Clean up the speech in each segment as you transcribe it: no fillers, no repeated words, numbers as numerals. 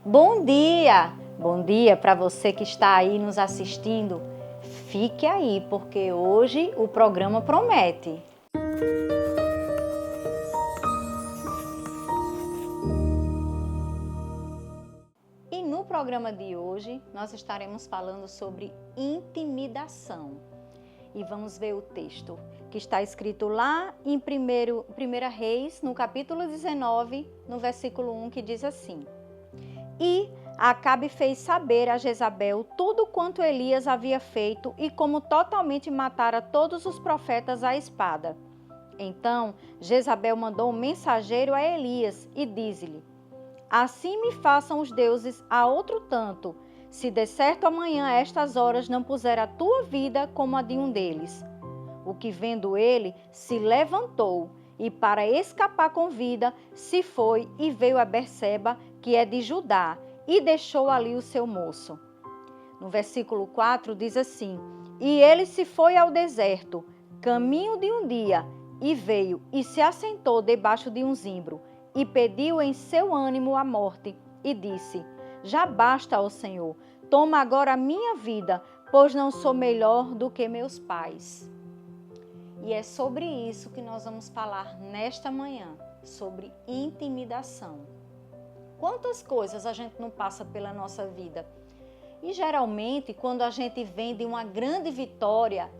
Bom dia! Bom dia para você que está aí nos assistindo. Fique aí, porque hoje o programa promete. E no programa de hoje nós estaremos falando sobre intimidação. E vamos ver o texto que está escrito lá em 1 Reis, no capítulo 19, no versículo 1, que diz assim: E Acabe fez saber a Jezabel tudo quanto Elias havia feito e como totalmente matara todos os profetas à espada. Então Jezabel mandou um mensageiro a Elias e diz-lhe: Assim me façam os deuses a outro tanto, se de certo amanhã a estas horas não puser a tua vida como a de um deles. O que vendo ele, se levantou e para escapar com vida, se foi e veio a Berseba, que é de Judá, e deixou ali o seu moço. No versículo 4 diz assim: E ele se foi ao deserto, caminho de um dia, e veio e se assentou debaixo de um zimbro, e pediu em seu ânimo a morte, e disse: Já basta, ó Senhor, toma agora a minha vida, pois não sou melhor do que meus pais. E é sobre isso que nós vamos falar nesta manhã, sobre intimidação. Quantas coisas a gente não passa pela nossa vida? E geralmente, quando a gente vem de uma grande vitória,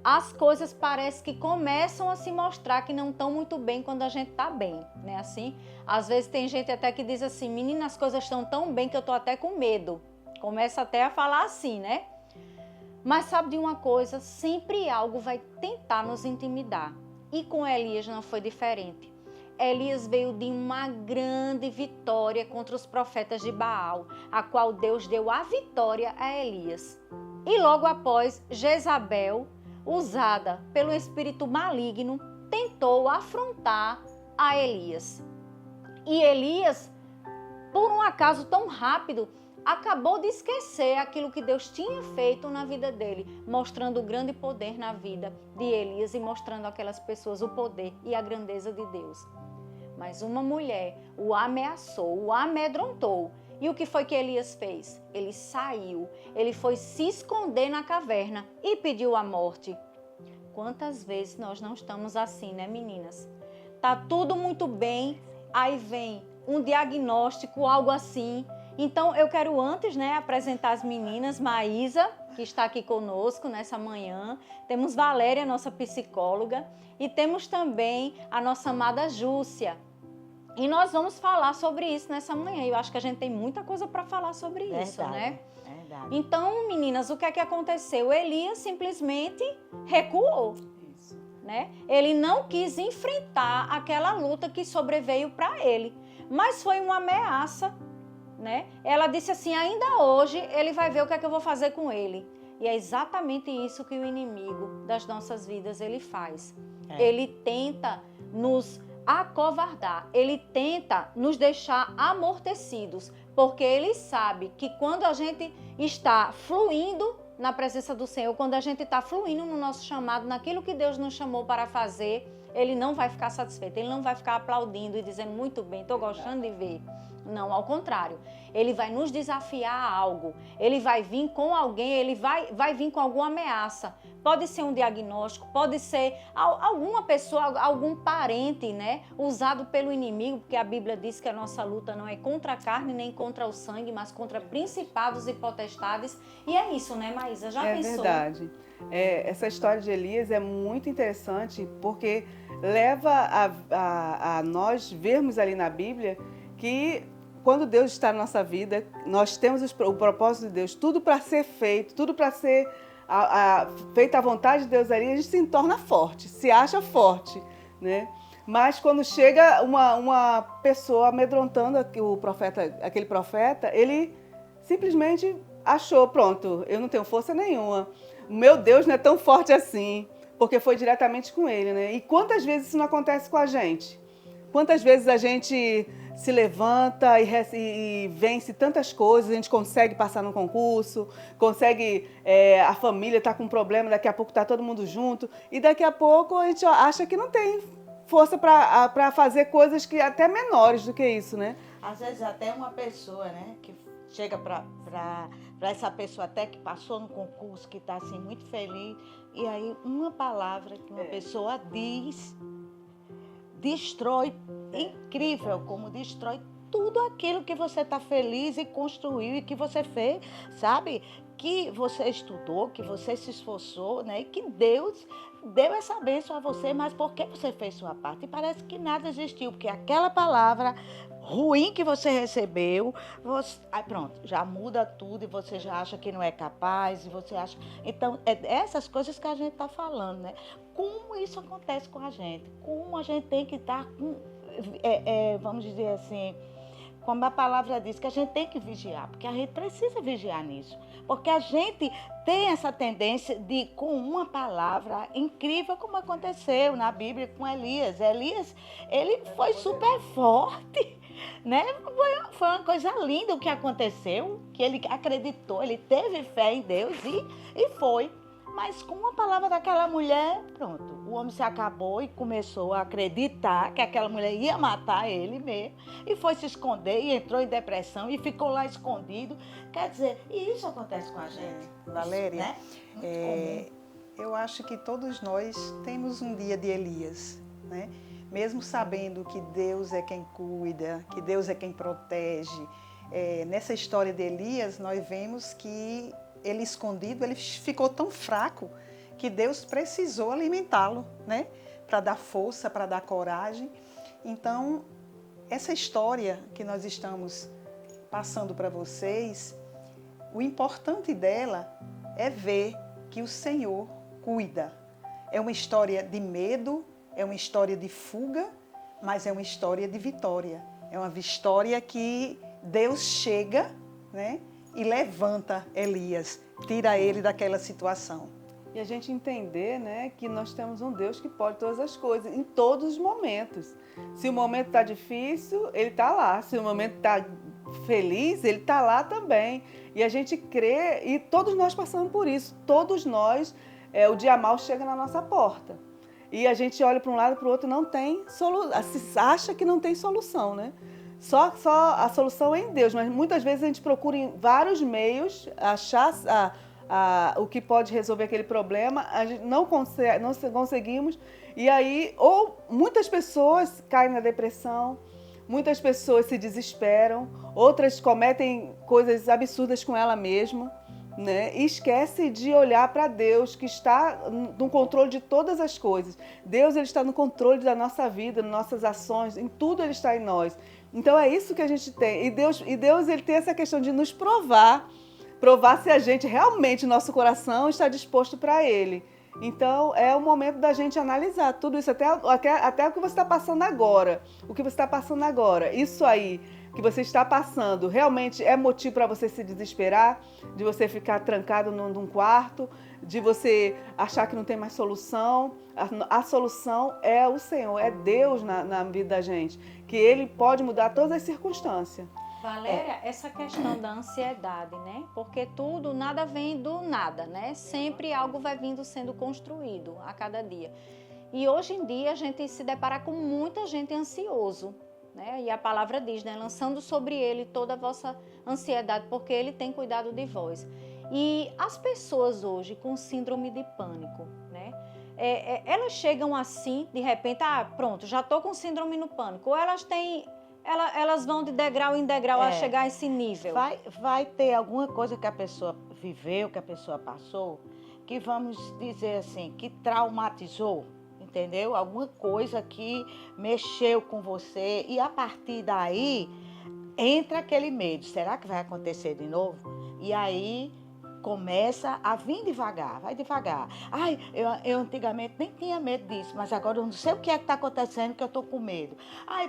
as coisas parecem que começam a se mostrar que não estão muito bem quando a gente está bem, né? Assim, às vezes tem gente até que diz assim: menina, as coisas estão tão bem que eu estou até com medo. Começa até a falar assim, né? Mas sabe de uma coisa? Sempre algo vai tentar nos intimidar. E com Elias não foi diferente. Elias veio de uma grande vitória contra os profetas de Baal, a qual Deus deu a vitória a Elias. E logo após, Jezabel, usada pelo espírito maligno, tentou afrontar a Elias. E Elias, por um acaso tão rápido, acabou de esquecer aquilo que Deus tinha feito na vida dele, mostrando o grande poder na vida de Elias e mostrando àquelas pessoas o poder e a grandeza de Deus. Mas uma mulher o ameaçou, o amedrontou. E o que foi que Elias fez? Ele saiu, ele foi se esconder na caverna e pediu a morte. Quantas vezes nós não estamos assim, né, meninas? Tá tudo muito bem, aí vem um diagnóstico, algo assim. Então eu quero antes, né, apresentar as meninas. Maísa, que está aqui conosco nessa manhã. Temos Valéria, nossa psicóloga. E temos também a nossa amada Júcia. E nós vamos falar sobre isso nessa manhã. Eu acho que a gente tem muita coisa para falar sobre isso, né? Verdade. Então, meninas, o que é que aconteceu? Elias simplesmente recuou, né? Ele não quis enfrentar aquela luta que sobreveio para ele, mas foi uma ameaça, né? Ela disse assim: ainda hoje ele vai ver o que é que eu vou fazer com ele. E é exatamente isso que o inimigo das nossas vidas ele faz. Ele tenta nos acovardar, ele tenta nos deixar amortecidos, porque ele sabe que quando a gente está fluindo na presença do Senhor, quando a gente está fluindo no nosso chamado, naquilo que Deus nos chamou para fazer, ele não vai ficar satisfeito, ele não vai ficar aplaudindo e dizendo muito bem, estou gostando de ver. Não, ao contrário, ele vai nos desafiar a algo, ele vai vir com alguém, ele vai vir com alguma ameaça. Pode ser um diagnóstico, pode ser alguma pessoa, algum parente, né, usado pelo inimigo, porque a Bíblia diz que a nossa luta não é contra a carne nem contra o sangue, mas contra principados e potestades. E é isso, né, Maísa? Já pensou? É verdade. Essa história de Elias é muito interessante porque leva a nós vermos ali na Bíblia que quando Deus está na nossa vida, nós temos o propósito de Deus, tudo para ser feito, tudo para ser feita a vontade de Deus ali, a gente se torna forte, se acha forte, né? Mas quando chega uma pessoa amedrontando aquele profeta, ele simplesmente achou, pronto, eu não tenho força nenhuma, meu Deus não é tão forte assim, porque foi diretamente com ele, né? E quantas vezes isso não acontece com a gente? Quantas vezes a gente se levanta e vence tantas coisas, a gente consegue passar no concurso, consegue, a família está com um problema, daqui a pouco está todo mundo junto, e daqui a pouco a gente acha que não tem força para fazer coisas que até menores do que isso, né? Às vezes até uma pessoa, né, que chega para essa pessoa até que passou no concurso, que está assim muito feliz, e aí uma palavra que uma pessoa diz, destrói, incrível como destrói tudo aquilo que você está feliz e construiu e que você fez, sabe? Que você estudou, que você se esforçou, né? E que Deus deu essa bênção a você, mas porque você fez sua parte? E parece que nada existiu, porque aquela palavra ruim que você recebeu, aí pronto, já muda tudo e você já acha que não é capaz, e você acha... Então, é essas coisas que a gente está falando, né? Como isso acontece com a gente? Como a gente tem que estar com... vamos dizer assim... Como a palavra diz, que a gente tem que vigiar, porque a gente precisa vigiar nisso. Porque a gente tem essa tendência de, com uma palavra incrível, como aconteceu na Bíblia com Elias. Elias, ele foi super forte, né? Foi uma coisa linda o que aconteceu, que ele acreditou, ele teve fé em Deus e foi. Mas com uma palavra daquela mulher, pronto, o homem se acabou e começou a acreditar que aquela mulher ia matar ele mesmo. E foi se esconder e entrou em depressão e ficou lá escondido. Quer dizer, e isso acontece com a gente. Valéria, né? eu acho que todos nós temos um dia de Elias, né? Mesmo sabendo que Deus é quem cuida, que Deus é quem protege. Nessa história de Elias, nós vemos que ele escondido, ele ficou tão fraco que Deus precisou alimentá-lo, né? Para dar força, para dar coragem. Então, essa história que nós estamos passando para vocês, o importante dela é ver que o Senhor cuida. É uma história de medo, é uma história de fuga, mas é uma história de vitória. É uma história que Deus chega, né? E levanta Elias, tira ele daquela situação. E a gente entender, né, que nós temos um Deus que pode todas as coisas, em todos os momentos. Se o momento está difícil, Ele está lá. Se o momento está feliz, Ele está lá também. E a gente crê, e todos nós passamos por isso. Todos nós, o dia mal chega na nossa porta. E a gente olha para um lado e para o outro, não tem solução. Acha que não tem solução, né? Só a solução é em Deus, mas muitas vezes a gente procura em vários meios achar o que pode resolver aquele problema, a gente não conseguimos, e aí, ou muitas pessoas caem na depressão, muitas pessoas se desesperam, outras cometem coisas absurdas com ela mesma, né? E esquece de olhar para Deus, que está no controle de todas as coisas. Deus, ele está no controle da nossa vida, nas nossas ações, em tudo ele está em nós. Então é isso que a gente tem. E Deus ele tem essa questão de nos provar se a gente realmente, nosso coração está disposto para Ele. Então é o momento da gente analisar tudo isso, até o que você está passando agora. O que você está passando agora, isso aí que você está passando, realmente é motivo para você se desesperar, de você ficar trancado num quarto, de você achar que não tem mais solução. A solução é o Senhor, é Deus na vida da gente, que Ele pode mudar todas as circunstâncias. Valéria, essa questão da ansiedade, né? Porque nada vem do nada, né? Sempre algo vai vindo sendo construído a cada dia. E hoje em dia a gente se depara com muita gente ansioso, né? E a palavra diz, né? Lançando sobre ele toda a vossa ansiedade, porque ele tem cuidado de vós. E as pessoas hoje com síndrome de pânico, né? Elas chegam assim, de repente, pronto, já estou com síndrome no pânico. Ou elas vão de degrau em degrau a chegar a esse nível. Vai ter alguma coisa que a pessoa viveu, que a pessoa passou, que vamos dizer assim, que traumatizou, entendeu? Alguma coisa que mexeu com você e a partir daí entra aquele medo. Será que vai acontecer de novo? E aí começa a vir devagar, vai devagar. Eu antigamente nem tinha medo disso, mas agora eu não sei o que é que está acontecendo que eu estou com medo.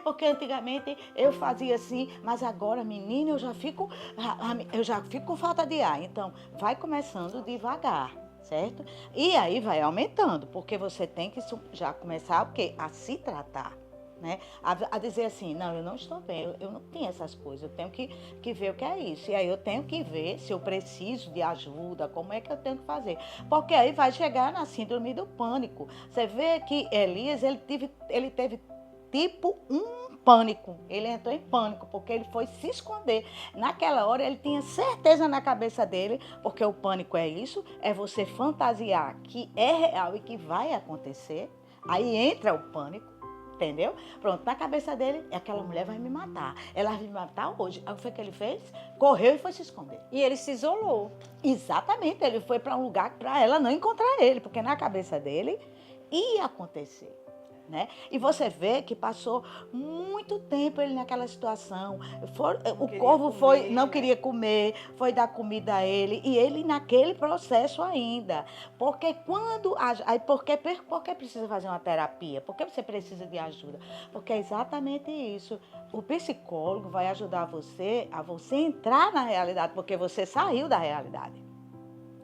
Porque antigamente eu fazia assim, mas agora, menina, eu já fico com falta de ar. Então, vai começando devagar, certo? E aí vai aumentando, porque você tem que já começar o quê? A se tratar. Né? A dizer assim, não, eu não estou bem, eu não tenho essas coisas, eu tenho que ver o que é isso. E aí eu tenho que ver se eu preciso de ajuda, como é que eu tenho que fazer. Porque aí vai chegar na síndrome do pânico. Você vê que Elias, ele teve tipo um pânico. Ele entrou em pânico, porque ele foi se esconder. Naquela hora, ele tinha certeza na cabeça dele, porque o pânico é isso, é você fantasiar que é real e que vai acontecer. Aí entra o pânico, entendeu? Pronto, na cabeça dele, aquela mulher vai me matar. Ela vai me matar hoje. Aí o que foi que ele fez? Correu e foi se esconder. E ele se isolou. Exatamente, ele foi para um lugar para ela não encontrar ele, porque na cabeça dele ia acontecer. Né? E você vê que passou muito tempo ele naquela situação. O corvo não queria comer, foi dar comida a ele, e ele naquele processo ainda. Porque por que precisa fazer uma terapia? Por que você precisa de ajuda? Porque é exatamente isso. O psicólogo vai ajudar você a você entrar na realidade, porque você saiu da realidade.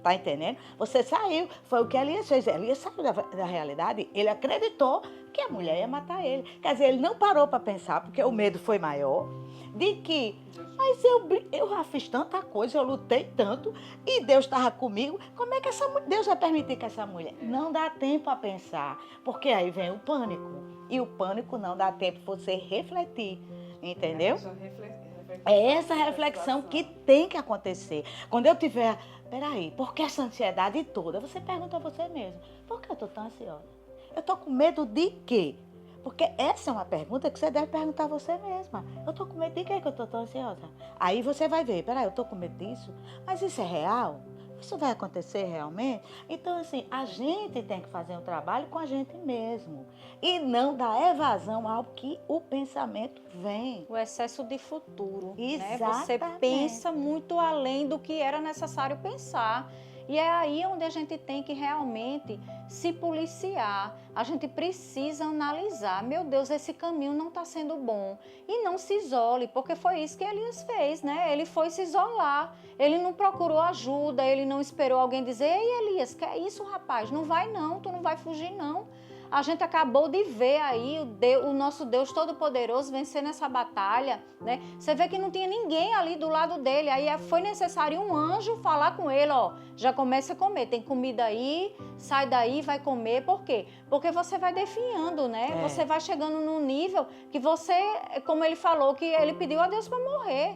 Tá entendendo? Você saiu, foi o que Elias fez. Elias saiu da realidade, ele acreditou que a mulher ia matar ele. Quer dizer, ele não parou para pensar, porque o medo foi maior, de que, mas eu já fiz tanta coisa, eu lutei tanto, e Deus estava comigo, como é que Deus vai permitir que essa mulher? Não dá tempo a pensar, porque aí vem o pânico, e o pânico não dá tempo de você refletir, entendeu? É essa reflexão que tem que acontecer. Quando eu tiver, peraí, por que essa ansiedade toda? Você pergunta a você mesmo, por que eu estou tão ansiosa? Eu estou com medo de quê? Porque essa é uma pergunta que você deve perguntar a você mesma. Eu estou com medo de quê que eu estou tão ansiosa? Aí você vai ver, peraí, eu estou com medo disso? Mas isso é real? Isso vai acontecer realmente? Então, assim, a gente tem que fazer um trabalho com a gente mesmo. E não dar evasão ao que o pensamento vem. O excesso de futuro. Né? Exatamente. Você pensa muito além do que era necessário pensar. E é aí onde a gente tem que realmente se policiar. A gente precisa analisar. Meu Deus, esse caminho não está sendo bom. E não se isole, porque foi isso que Elias fez, né? Ele foi se isolar. Ele não procurou ajuda, ele não esperou alguém dizer: ei, Elias, que é isso, rapaz? Não vai não, tu não vai fugir não. A gente acabou de ver aí o nosso Deus Todo-Poderoso vencer nessa batalha, né? Você vê que não tinha ninguém ali do lado dele, aí foi necessário um anjo falar com ele, ó, já começa a comer, tem comida aí, sai daí, vai comer, por quê? Porque você vai definhando, né? Você vai chegando num nível que você, como ele falou, que ele pediu a Deus para morrer,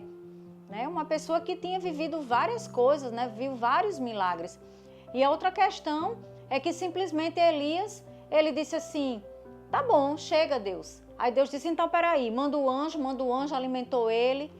né? Uma pessoa que tinha vivido várias coisas, né? Viu vários milagres. E a outra questão é que simplesmente Elias, ele disse assim, tá bom, chega Deus. Aí Deus disse, então peraí, manda o anjo, alimentou ele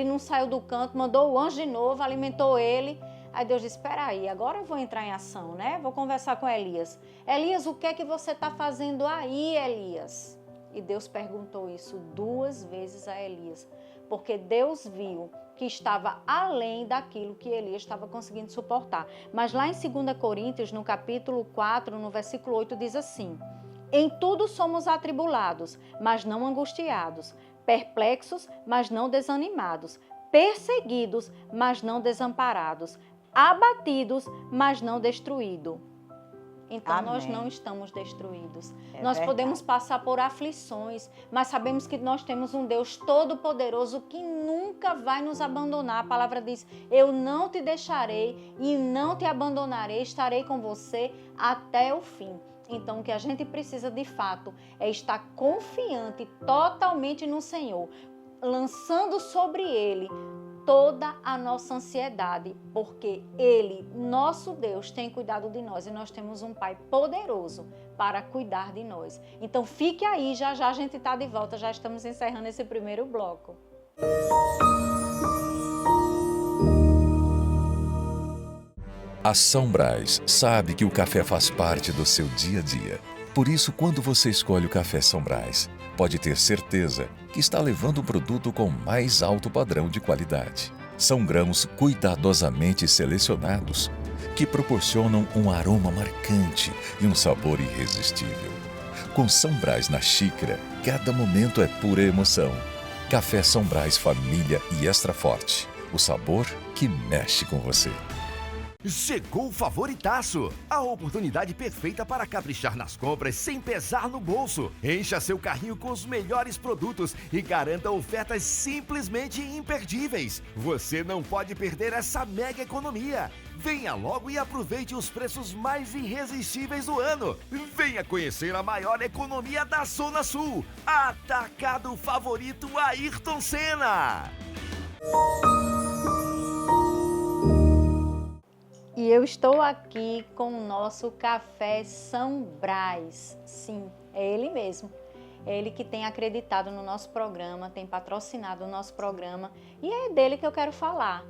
não saiu do canto, mandou o anjo de novo, alimentou ele. Aí Deus disse, peraí, agora eu vou entrar em ação, né? Vou conversar com Elias. Elias, o que é que você está fazendo aí, Elias? E Deus perguntou isso 2 vezes a Elias, porque Deus viu que estava além daquilo que Elias estava conseguindo suportar. Mas lá em 2 Coríntios, no capítulo 4, no versículo 8, diz assim, em tudo somos atribulados, mas não angustiados, perplexos, mas não desanimados, perseguidos, mas não desamparados, abatidos, mas não destruídos. Então, Amém. Nós não estamos destruídos. Nós podemos passar por aflições, mas sabemos que nós temos um Deus todo-poderoso que nunca vai nos abandonar. A palavra diz, eu não te deixarei e não te abandonarei, estarei com você até o fim. Então, o que a gente precisa de fato é estar confiante totalmente no Senhor, lançando sobre Ele toda a nossa ansiedade, porque Ele, nosso Deus, tem cuidado de nós e nós temos um Pai poderoso para cuidar de nós. Então fique aí, já já a gente está de volta, já estamos encerrando esse primeiro bloco. A São Brás sabe que o café faz parte do seu dia a dia. Por isso, quando você escolhe o café São Brás, pode ter certeza que está levando um produto com mais alto padrão de qualidade. São grãos cuidadosamente selecionados que proporcionam um aroma marcante e um sabor irresistível. Com São Brás na xícara, cada momento é pura emoção. Café São Brás Família e Extra Forte. O sabor que mexe com você. Chegou o Favoritaço, a oportunidade perfeita para caprichar nas compras sem pesar no bolso. Encha seu carrinho com os melhores produtos e garanta ofertas simplesmente imperdíveis. Você não pode perder essa mega economia. Venha logo e aproveite os preços mais irresistíveis do ano. Venha conhecer a maior economia da Zona Sul. Atacado Favorito Ayrton Senna. E eu estou aqui com o nosso Café São Brás. Sim, é ele mesmo. É ele que tem acreditado no nosso programa, tem patrocinado o nosso programa e é dele que eu quero falar.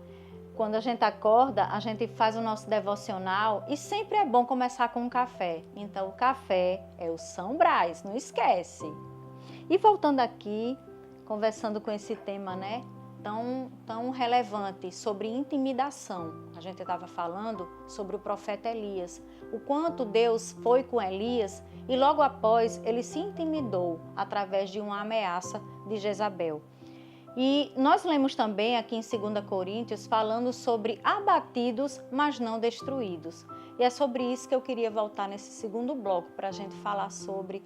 Quando a gente acorda, a gente faz o nosso devocional e sempre é bom começar com um café. Então o café é o São Brás, não esquece. E voltando aqui, conversando com esse tema, né? Tão relevante sobre intimidação. A gente estava falando sobre o profeta Elias, o quanto Deus foi com Elias e logo após ele se intimidou através de uma ameaça de Jezabel. E nós lemos também aqui em 2 Coríntios falando sobre abatidos, mas não destruídos. E é sobre isso que eu queria voltar nesse segundo bloco para a gente falar sobre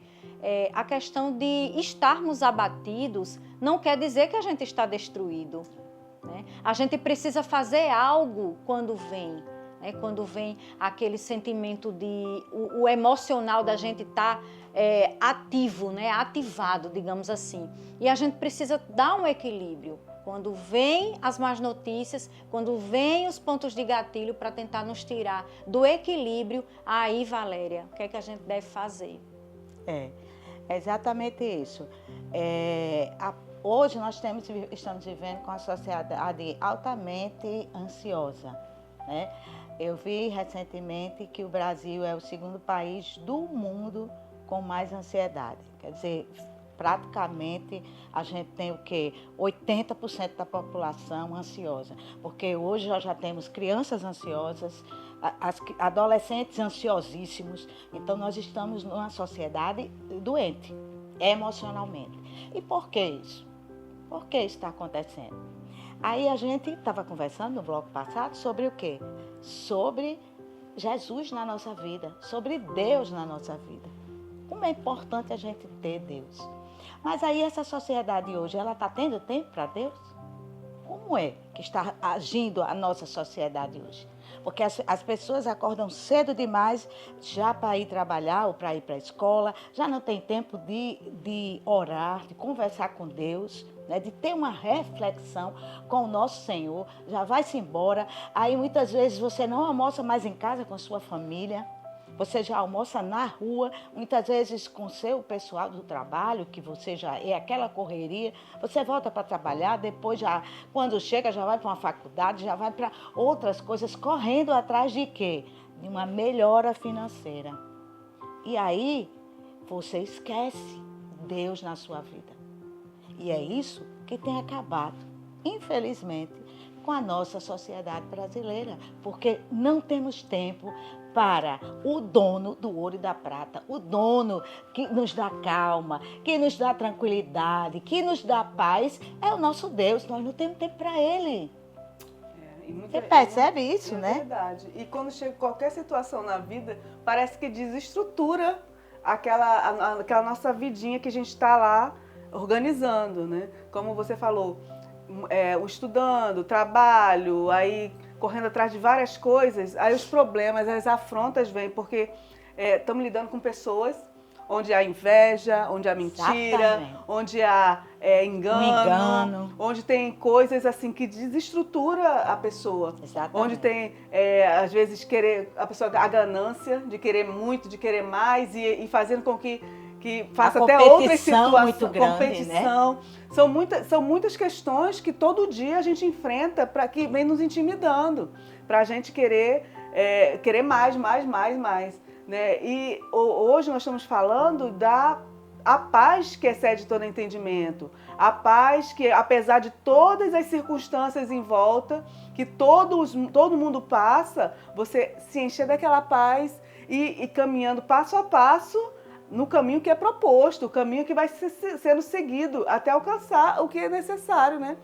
a questão de estarmos abatidos não quer dizer que a gente está destruído, né? A gente precisa fazer algo quando vem, né? Quando vem aquele sentimento de o emocional da gente estar ativo, né? Ativado, digamos assim. E a gente precisa dar um equilíbrio. Quando vem as más notícias, quando vem os pontos de gatilho para tentar nos tirar do equilíbrio, aí, Valéria, o que é que a gente deve fazer? É exatamente isso. Hoje nós estamos vivendo com uma sociedade altamente ansiosa, né? Eu vi recentemente que o Brasil é o segundo país do mundo com mais ansiedade. Quer dizer, praticamente a gente tem o quê? 80% da população ansiosa. Porque hoje nós já temos crianças ansiosas, adolescentes ansiosíssimos. Então nós estamos numa sociedade doente, emocionalmente. E por que isso? Por que isso está acontecendo? Aí a gente estava conversando no bloco passado sobre o quê? Sobre Jesus na nossa vida, sobre Deus na nossa vida. Como é importante a gente ter Deus. Mas aí essa sociedade hoje, ela está tendo tempo para Deus? Como é que está agindo a nossa sociedade hoje? Porque as pessoas acordam cedo demais já para ir trabalhar ou para ir para a escola, já não tem tempo de orar, de conversar com Deus, né, de ter uma reflexão com o nosso Senhor, já vai-se embora. Aí muitas vezes você não almoça mais em casa com sua família, você já almoça na rua, muitas vezes com o seu pessoal do trabalho, que você já é aquela correria, você volta para trabalhar, depois já, quando chega, já vai para uma faculdade, já vai para outras coisas, correndo atrás de quê? De uma melhora financeira. E aí, você esquece Deus na sua vida. E é isso que tem acabado, infelizmente, com a nossa sociedade brasileira, porque não temos tempo para o dono do ouro e da prata, o dono que nos dá calma, que nos dá tranquilidade, que nos dá paz, é o nosso Deus. Nós não temos tempo para Ele. Você percebe isso, né? É verdade. E quando chega qualquer situação na vida, parece que desestrutura aquela nossa vidinha que a gente está lá organizando, né? Como você falou, estudando, trabalho, aí correndo atrás de várias coisas, aí os problemas, as afrontas vêm, porque estamos lidando com pessoas onde há inveja, onde há mentira, exatamente, onde há engano, onde tem coisas assim que desestrutura a pessoa, exatamente, onde tem, às vezes, a ganância de querer muito, de querer mais e fazendo com que faça até outras situações, muito grande, competição, né? São muitas questões que todo dia a gente enfrenta para que vem nos intimidando, para a gente querer mais, né? E hoje nós estamos falando a paz que excede todo entendimento, a paz que, apesar de todas as circunstâncias em volta, que todo mundo passa, você se encher daquela paz e caminhando passo a passo no caminho que é proposto, o caminho que vai sendo seguido até alcançar o que é necessário, né?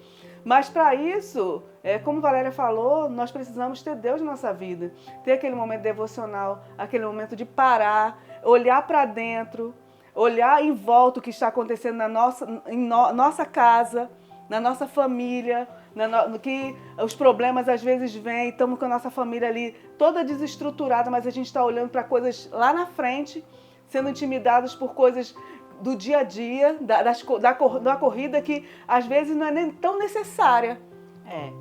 Mas para isso, como Valéria falou, nós precisamos ter Deus na nossa vida. Ter aquele momento devocional, aquele momento de parar, olhar para dentro, olhar em volta o que está acontecendo na nossa casa, na nossa família, que os problemas às vezes vêm, estamos com a nossa família ali toda desestruturada, mas a gente está olhando para coisas lá na frente, sendo intimidados por coisas do dia a dia, da corrida que às vezes não é nem tão necessária.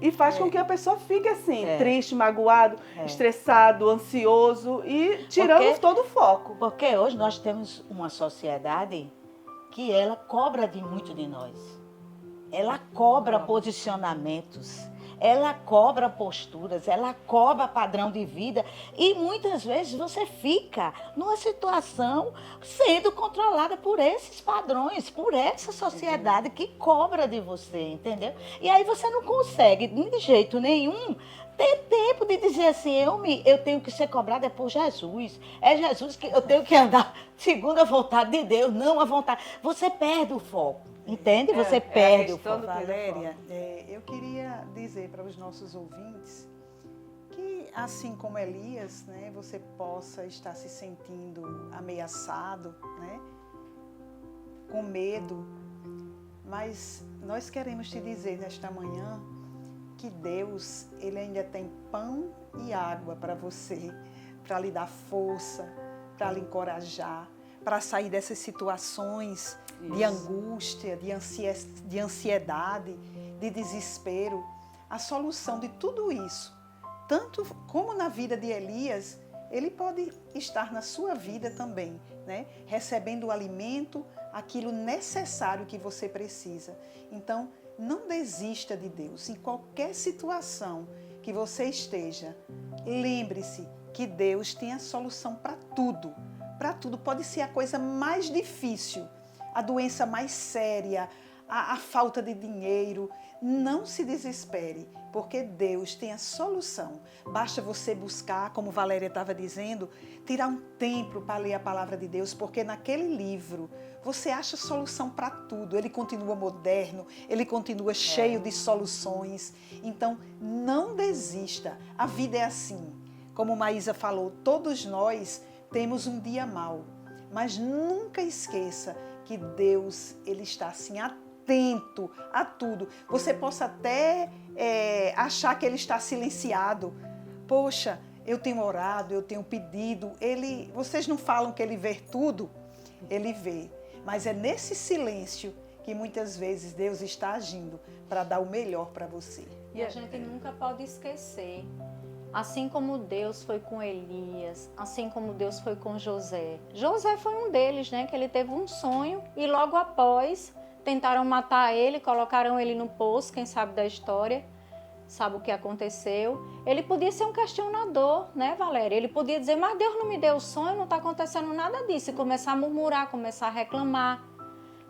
E faz com que a pessoa fique assim, triste, magoado, estressado, ansioso e tirando todo o foco. Porque hoje nós temos uma sociedade que ela cobra muito de nós. Ela cobra posicionamentos, ela cobra posturas, ela cobra padrão de vida e muitas vezes você fica numa situação sendo controlada por esses padrões, por essa sociedade que cobra de você, entendeu? E aí você não consegue, de jeito nenhum, ter tempo de dizer assim, eu tenho que ser cobrada por Jesus. É Jesus que eu tenho que andar segundo a vontade de Deus, não a vontade. Você perde o foco, entende? Você perde o foco. Valéria, eu queria dizer para os nossos ouvintes que, assim como Elias, né, você possa estar se sentindo ameaçado, né, com medo, mas nós queremos te dizer nesta manhã que Deus, Ele ainda tem pão e água para você, para lhe dar força, para lhe encorajar, para sair dessas situações de angústia, de ansiedade, de desespero. A solução de tudo isso, tanto como na vida de Elias, ele pode estar na sua vida também, né? Recebendo o alimento, aquilo necessário que você precisa. Então, não desista de Deus. Em qualquer situação que você esteja, lembre-se que Deus tem a solução para tudo. Para tudo. Pode ser a coisa mais difícil, a doença mais séria, a falta de dinheiro. Não se desespere, porque Deus tem a solução. Basta você buscar, como Valéria estava dizendo, tirar um tempo para ler a palavra de Deus, porque naquele livro você acha solução para tudo. Ele continua moderno, ele continua cheio de soluções. Então, não desista. A vida é assim. Como Maísa falou, todos nós temos um dia mau. Mas nunca esqueça que Deus, Ele está assim atento a tudo. Você possa até achar que Ele está silenciado. Poxa, eu tenho orado, eu tenho pedido. Vocês não falam que Ele vê tudo? Ele vê. Mas é nesse silêncio que muitas vezes Deus está agindo para dar o melhor para você. E a gente nunca pode esquecer, assim como Deus foi com Elias, assim como Deus foi com José. José foi um deles, né? Que ele teve um sonho e logo após tentaram matar ele, colocaram ele no poço, quem sabe da história, sabe o que aconteceu. Ele podia ser um questionador, né, Valéria? Ele podia dizer, mas Deus não me deu o sonho, não está acontecendo nada disso. E começar a murmurar, começar a reclamar,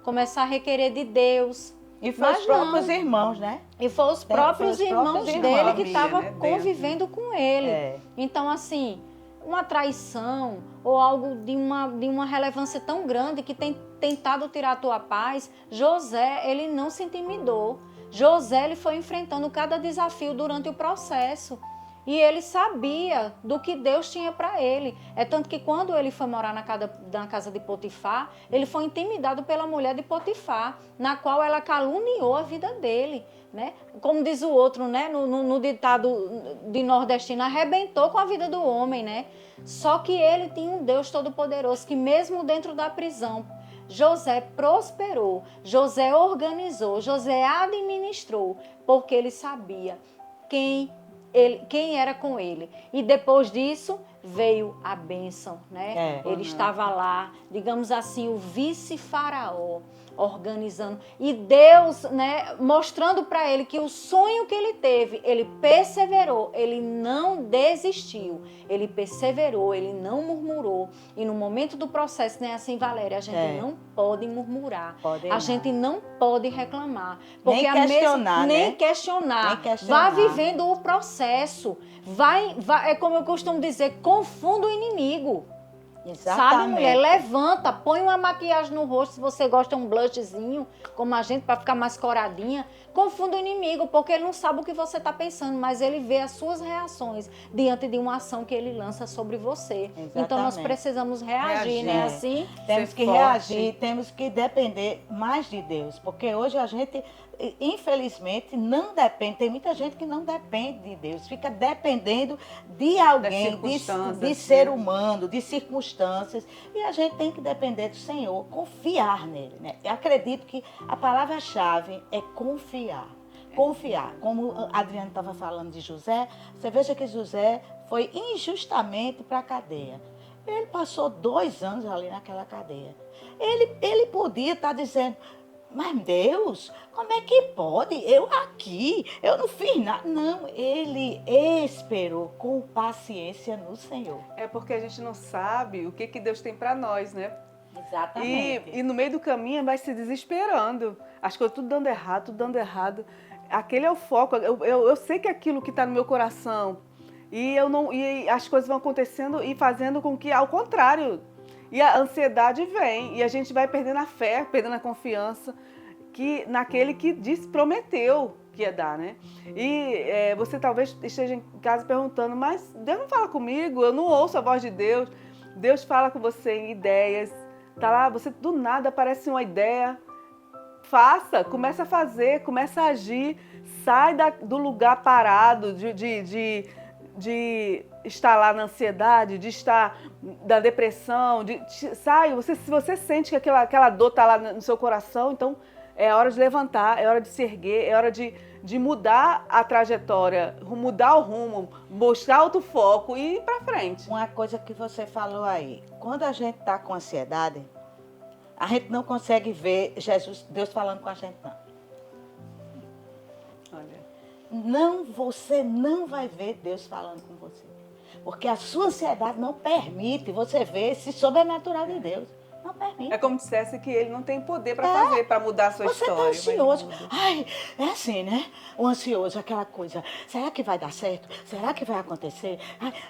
começar a requerer de Deus. E foi os próprios irmãos, né? E foi os próprios irmãos dele que estavam convivendo com ele. Então, assim, uma traição ou algo de uma relevância tão grande que tem tentado tirar a tua paz, José, ele não se intimidou. José, ele foi enfrentando cada desafio durante o processo. E ele sabia do que Deus tinha para ele. É tanto que quando ele foi morar na casa de Potifar, ele foi intimidado pela mulher de Potifar, na qual ela caluniou a vida dele, né? Como diz o outro, né? No ditado de nordestino, arrebentou com a vida do homem, né? Só que ele tinha um Deus todo-poderoso que mesmo dentro da prisão, José prosperou, José organizou, José administrou, porque ele sabia quem era com ele. E depois disso veio a bênção, né? Ele estava lá, digamos assim, o vice-faraó, organizando. E Deus, né, mostrando para ele que o sonho que ele teve, ele perseverou, ele não desistiu, ele perseverou, ele não murmurou. E no momento do processo, né, assim, Valéria, a gente não pode murmurar, a gente não pode reclamar. Porque nem questionar, nem questionar. Vá vivendo o processo. É como eu costumo dizer, confunda o inimigo. Sabe, mulher? Levanta, põe uma maquiagem no rosto, se você gosta um blushzinho, como a gente, para ficar mais coradinha. Confunda o inimigo, porque ele não sabe o que você está pensando, mas ele vê as suas reações diante de uma ação que ele lança sobre você. Exatamente. Então nós precisamos reagir, né? Assim, Temos que forte. reagir, temos que depender mais de Deus, porque hoje a gente, infelizmente, não depende. Tem muita gente que não depende de Deus, fica dependendo de alguém, de ser humano, de circunstâncias, e a gente tem que depender do Senhor, confiar nele, né? Eu acredito que a palavra-chave é confiar. Confiar. Como a Adriana estava falando de José, você veja que José foi injustamente para a cadeia. Ele passou 2 anos ali naquela cadeia. Ele podia estar dizendo, mas Deus, como é que pode? Eu aqui, eu não fiz nada. Não, ele esperou com paciência no Senhor. É porque a gente não sabe o que Deus tem para nós, né? Exatamente. E no meio do caminho vai se desesperando. As coisas tudo dando errado, tudo dando errado. Aquele é o foco. Eu sei que é aquilo que está no meu coração. E as coisas vão acontecendo e fazendo com que, ao contrário, e a ansiedade vem. E a gente vai perdendo a fé, perdendo a confiança naquele que prometeu que ia dar, né? E você talvez esteja em casa perguntando, mas Deus não fala comigo, eu não ouço a voz de Deus. Deus fala com você em ideias. Tá lá, você do nada aparece uma ideia. Faça, começa a fazer, começa a agir, sai do lugar parado, de estar lá na ansiedade, de estar da depressão, sai, se você sente que aquela dor está lá no seu coração, então é hora de levantar, é hora de se erguer, é hora de mudar a trajetória, mudar o rumo, buscar outro foco e ir para frente. Uma coisa que você falou aí, quando a gente está com ansiedade, a gente não consegue ver Deus falando com a gente, não. Olha. Você não vai ver Deus falando com você. Porque a sua ansiedade não permite você ver esse sobrenatural de Deus. Não permite. É como se dissesse que ele não tem poder para fazer, para mudar a sua história. Você está ansioso. Ai, é assim, né? O ansioso, aquela coisa. Será que vai dar certo? Será que vai acontecer?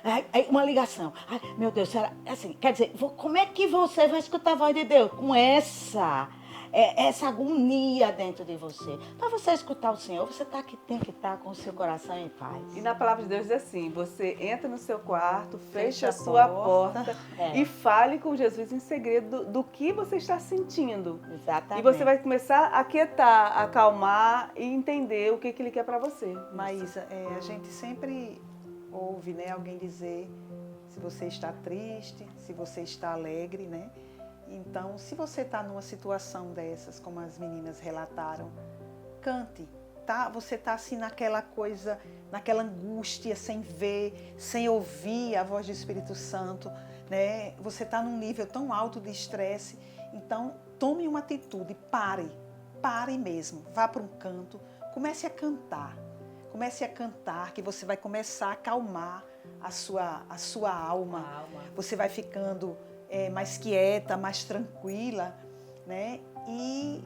Ai, uma ligação. Ai, meu Deus, será? Assim, quer dizer, como é que você vai escutar a voz de Deus? Com essa agonia dentro de você. Para você escutar o Senhor, você tem que estar com o seu coração em paz. E na palavra de Deus diz assim, você entra no seu quarto, fecha a sua porta e fale com Jesus em segredo do que você está sentindo. Exatamente. E você vai começar a aquietar, a acalmar e entender o que Ele quer para você. Maísa, a gente sempre ouve, né, alguém dizer se você está triste, se você está alegre, né? Então, se você está numa situação dessas, como as meninas relataram, cante, tá? Você está assim naquela coisa, naquela angústia, sem ver, sem ouvir a voz do Espírito Santo, né? Você está num nível tão alto de estresse. Então, tome uma atitude, pare mesmo, vá para um canto, comece a cantar. Comece a cantar, que você vai começar a acalmar a sua alma. Você vai ficando mais quieta, mais tranquila, né? E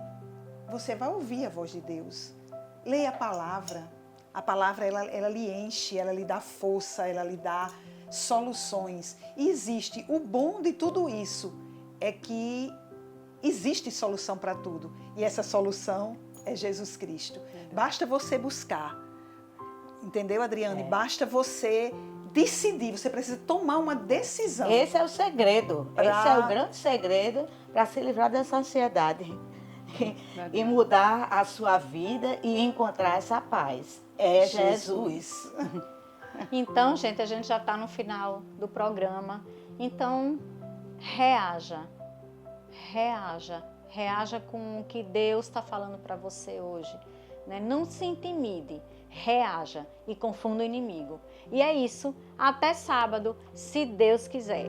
você vai ouvir a voz de Deus. Leia a palavra ela lhe enche, ela lhe dá força, ela lhe dá soluções. E existe, o bom de tudo isso é que existe solução para tudo. E essa solução é Jesus Cristo. Basta você buscar. Entendeu, Adriane? Basta você decidir, você precisa tomar uma decisão. Esse é o segredo, esse é o grande segredo para se livrar dessa ansiedade e mudar a sua vida e encontrar essa paz. É Jesus. Então, gente, a gente já está no final do programa. Então, reaja com o que Deus está falando para você hoje. Né? Não se intimide, reaja e confunda o inimigo. E é isso, até sábado, se Deus quiser.